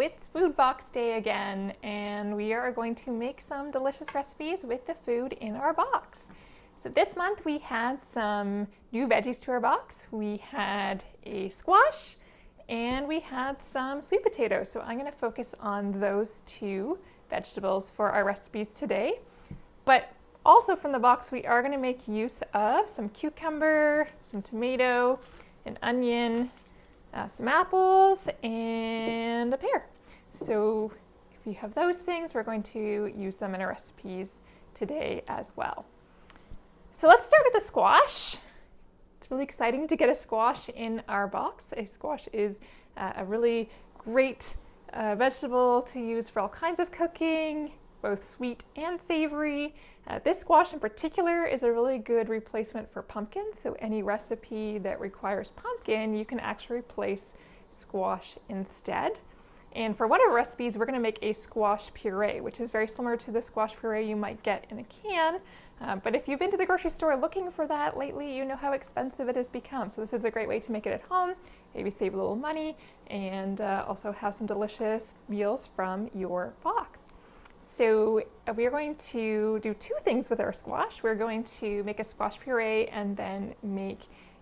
it's Food Box Day again, and we are going to make some delicious recipes with the food in our box. So this month we had some new veggies to our box. We had a squash and we had some sweet potatoes. So I'm going to focus on those two vegetables for our recipes today. But also from the box we are going to make use of some cucumber, some tomato, an onion, some apples, and a pear. So if you have those things, we're going to use them in our recipes today as well. So let's start with the squash. It's really exciting to get a squash in our box. A squash is a really great vegetable to use for all kinds of cooking, both sweet and savory. This squash in particular is a really good replacement for pumpkin, so any recipe that requires pumpkin, you can actually replace squash instead. And for one of our recipes, we're going to make a squash puree, which is very similar to the squash puree you might get in a can. But if you've been to the grocery store looking for that lately, you know how expensive it has become. So this is a great way to make it at home, maybe save a little money, and also have some delicious meals from your box. So we are going to do two things with our squash. We're going to make a squash puree and then make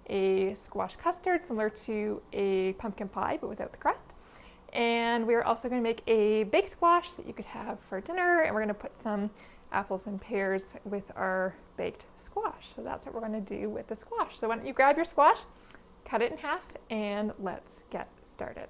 a squash custard similar to a pumpkin pie but without the crust. And we're also going to make a baked squash that you could have for dinner, and we're going to put some apples and pears with our baked squash. So that's what we're going to do with the squash. So why don't you grab your squash, cut it in half, and let's get started.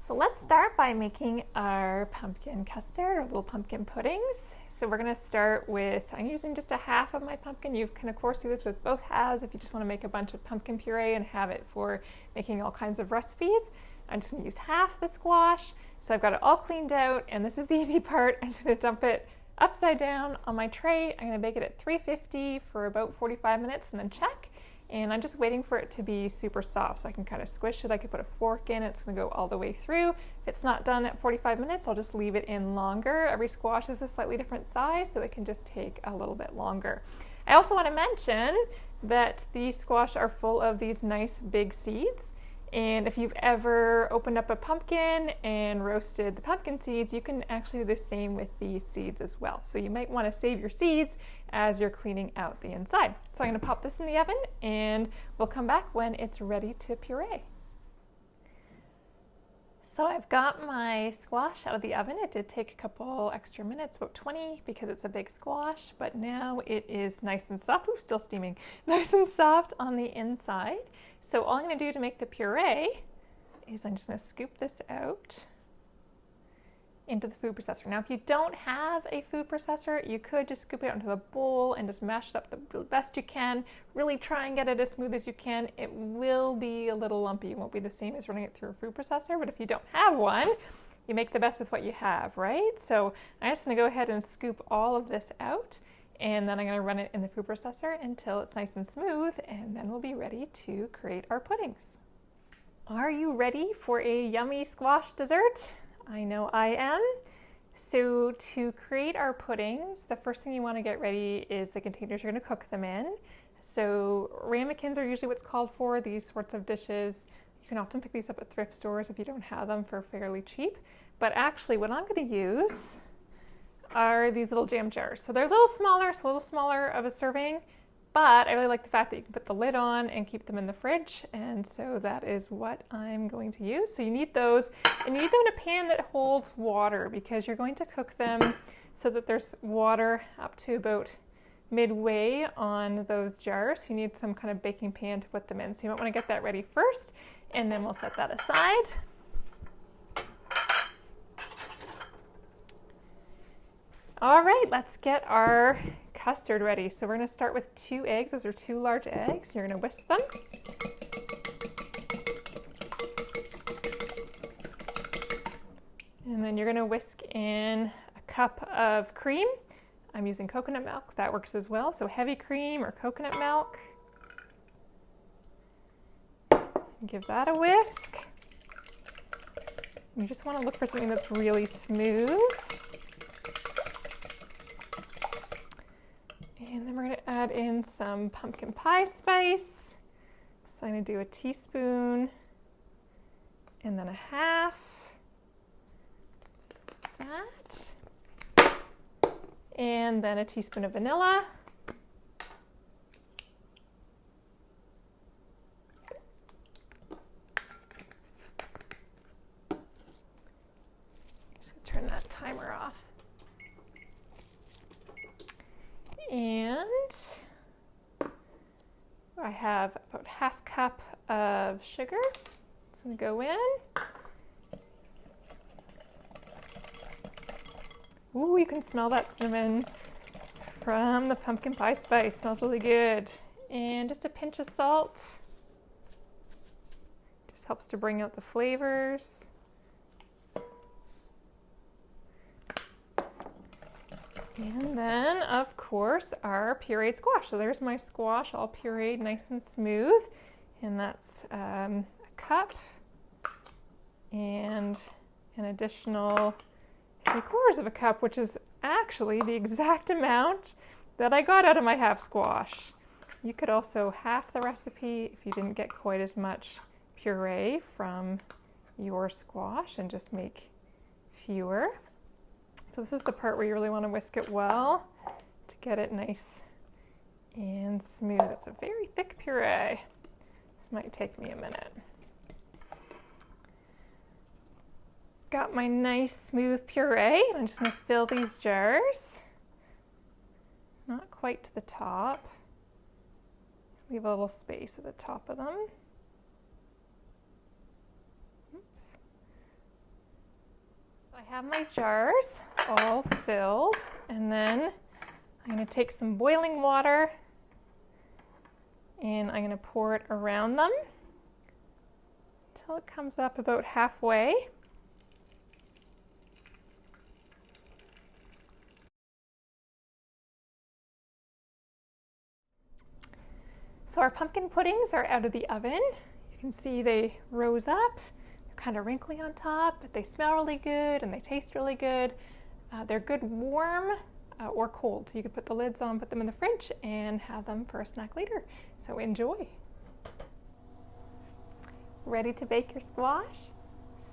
So let's start by making our pumpkin custard, or little pumpkin puddings. So we're going to start with, I'm using just a half of my pumpkin. You can of course do this with both halves if you just want to make a bunch of pumpkin puree and have it for making all kinds of recipes. I'm just going to use half the squash. So I've got it all cleaned out, and this is the easy part. I'm just going to dump it upside down on my tray. I'm going to bake it at 350 for about 45 minutes and then check. And I'm just waiting for it to be super soft so I can kind of squish it. I could put a fork in, it's going to go all the way through. If it's not done at 45 minutes, I'll just leave it in longer. Every squash is a slightly different size, so it can just take a little bit longer. I also want to mention that these squash are full of these nice big seeds. And if you've ever opened up a pumpkin and roasted the pumpkin seeds, you can actually do the same with these seeds as well. So you might want to save your seeds as you're cleaning out the inside. So I'm going to pop this in the oven, and we'll come back when it's ready to puree. So I've got my squash out of the oven. It did take a couple extra minutes, about 20, because it's a big squash, but now it is nice and soft. Ooh, still steaming. Nice and soft on the inside. So all I'm going to do to make the puree is I'm just going to scoop this out into the food processor. Now if you don't have a food processor, you could just scoop it out into a bowl and just mash it up the best you can. Really try and get it as smooth as you can. It will be a little lumpy. It won't be the same as running it through a food processor, but if you don't have one, you make the best with what you have, right? So I'm just going to go ahead and scoop all of this out, and then I'm going to run it in the food processor until it's nice and smooth, and then we'll be ready to create our puddings. Are you ready for a yummy squash dessert? I know I am. So to create our puddings, the first thing you want to get ready is the containers you're going to cook them in. So ramekins are usually what's called for these sorts of dishes. You can often pick these up at thrift stores if you don't have them for fairly cheap. But actually what I'm going to use are these little jam jars. So they're a little smaller of a serving, but I really like the fact that you can put the lid on and keep them in the fridge, and so that is what I'm going to use. So you need those, and you need them in a pan that holds water because you're going to cook them so that there's water up to about midway on those jars. You need some kind of baking pan to put them in. So you might want to get that ready first, and then we'll set that aside. All right, let's get our custard ready. So we're going to start with 2 eggs. Those are 2 large eggs. You're going to whisk them. And then you're going to whisk in a cup of cream. I'm using coconut milk. That works as well. So heavy cream or coconut milk. Give that a whisk. You just want to look for something that's really smooth. And then we're going to add in some pumpkin pie spice. So I'm going to do a teaspoon and then a half that, and then a teaspoon of vanilla. Just turn that timer off. And I have about half cup of sugar. It's going to go in. Ooh, you can smell that cinnamon from the pumpkin pie spice. Smells really good. And just a pinch of salt. Just helps to bring out the flavors. And then, of course, our pureed squash. So there's my squash all pureed, nice and smooth. And that's a cup and an additional 3/4 of a cup, which is actually the exact amount that I got out of my half squash. You could also half the recipe if you didn't get quite as much puree from your squash and just make fewer. So this is the part where you really want to whisk it well to get it nice and smooth. It's a very thick puree. This might take me a minute. Got my nice smooth puree, and I'm just going to fill these jars. Not quite to the top. Leave a little space at the top of them. Oops. So I have my jars all filled, and then I'm going to take some boiling water and I'm going to pour it around them until it comes up about halfway. So our pumpkin puddings are out of the oven. You can see they rose up. They're kind of wrinkly on top, but they smell really good and they taste really good. They're good warm or cold. So you could put the lids on, put them in the fridge, and have them for a snack later. So enjoy. Ready to bake your squash?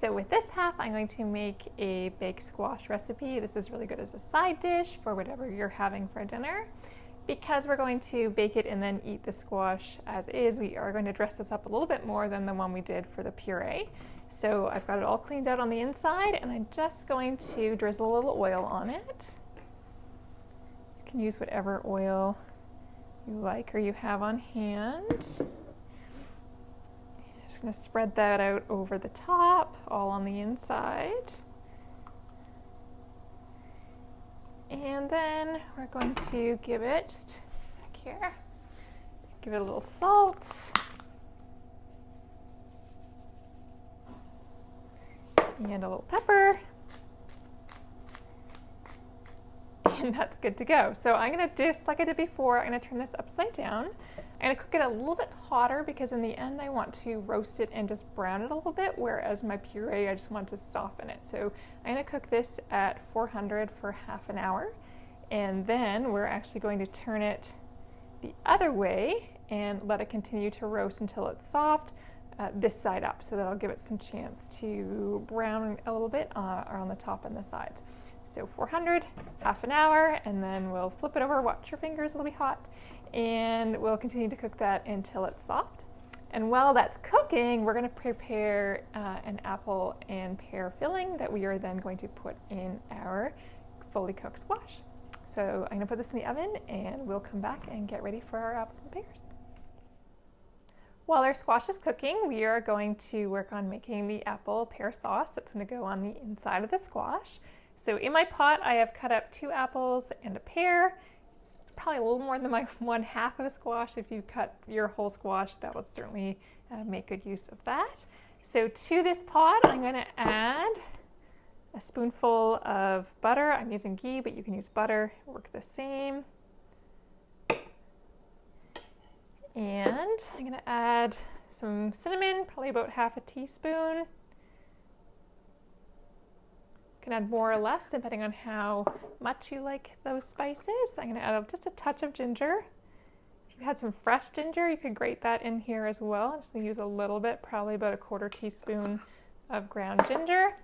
So with this half, I'm going to make a baked squash recipe. This is really good as a side dish for whatever you're having for dinner. Because we're going to bake it and then eat the squash as is, we are going to dress this up a little bit more than the one we did for the puree. So I've got it all cleaned out on the inside, and I'm just going to drizzle a little oil on it. You can use whatever oil you like or you have on hand. I'm just going to spread that out over the top, all on the inside. And then we're going to give it, just a sec here, give it a little salt. And a little pepper. And that's good to go. So I'm going to do, just like I did before, I'm going to turn this upside down. I'm going to cook it a little bit hotter because in the end I want to roast it and just brown it a little bit, whereas my puree I just want to soften it. So I'm going to cook this at 400 for half an hour, and then we're actually going to turn it the other way and let it continue to roast until it's soft, this side up, so that'll give it some chance to brown a little bit on the top and the sides. So 400, half an hour, and then we'll flip it over. Watch your fingers, it'll be hot. And we'll continue to cook that until it's soft. And while that's cooking, we're going to prepare an apple and pear filling that we are then going to put in our fully cooked squash. So I'm going to put this in the oven, and we'll come back and get ready for our apples and pears. While our squash is cooking, we are going to work on making the apple pear sauce that's going to go on the inside of the squash. So in my pot, I have cut up 2 apples and a pear. It's probably a little more than my 1/2 of a squash. If you cut your whole squash, that would certainly make good use of that. So to this pot, I'm going to add a spoonful of butter. I'm using ghee, but you can use butter. Work the same. And I'm going to add some cinnamon, probably about 1/2 teaspoon. You can add more or less depending on how much you like those spices. I'm going to add just a touch of ginger. If you had some fresh ginger, you could grate that in here as well. I'm just going to use a little bit, probably about 1/4 teaspoon of ground ginger,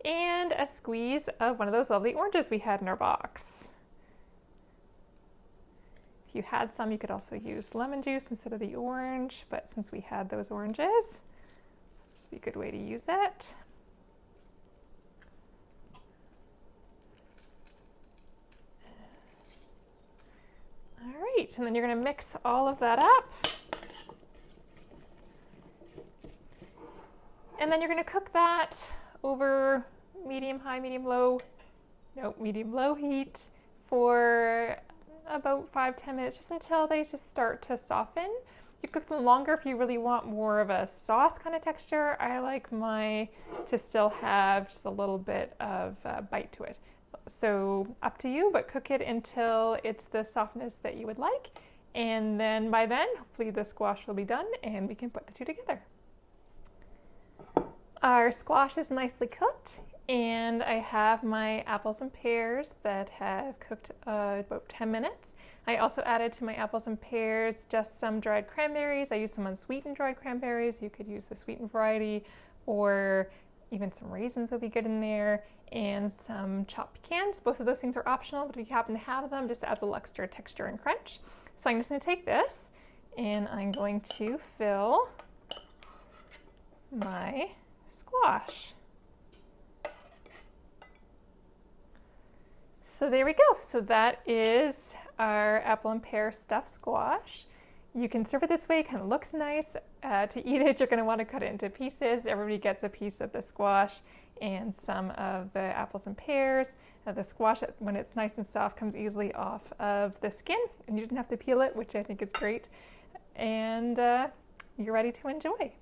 and a squeeze of one of those lovely oranges we had in our box. If you had some, you could also use lemon juice instead of the orange, but since we had those oranges, this would be a good way to use it. All right, and then you're going to mix all of that up. And then you're going to cook that over medium-high, medium-low heat for about 5-10 minutes, just until they just start to soften. You cook them longer if you really want more of a sauce kind of texture. I like mine to still have just a little bit of bite to it. So up to you, but cook it until it's the softness that you would like. And then by then, hopefully the squash will be done and we can put the two together. Our squash is nicely cooked, and I have my apples and pears that have cooked about 10 minutes. I also added to my apples and pears just some dried cranberries. I used some unsweetened dried cranberries. You could use the sweetened variety, or even some raisins would be good in there, and some chopped pecans. Both of those things are optional, but if you happen to have them, just adds a little extra texture and crunch. So I'm just going to take this and I'm going to fill my squash. So there we go. So that is our apple and pear stuffed squash. You can serve it this way. It kind of looks nice. To eat it, you're going to want to cut it into pieces. Everybody gets a piece of the squash and some of the apples and pears. The squash, when it's nice and soft, comes easily off of the skin, and you didn't have to peel it, which I think is great. And you're ready to enjoy.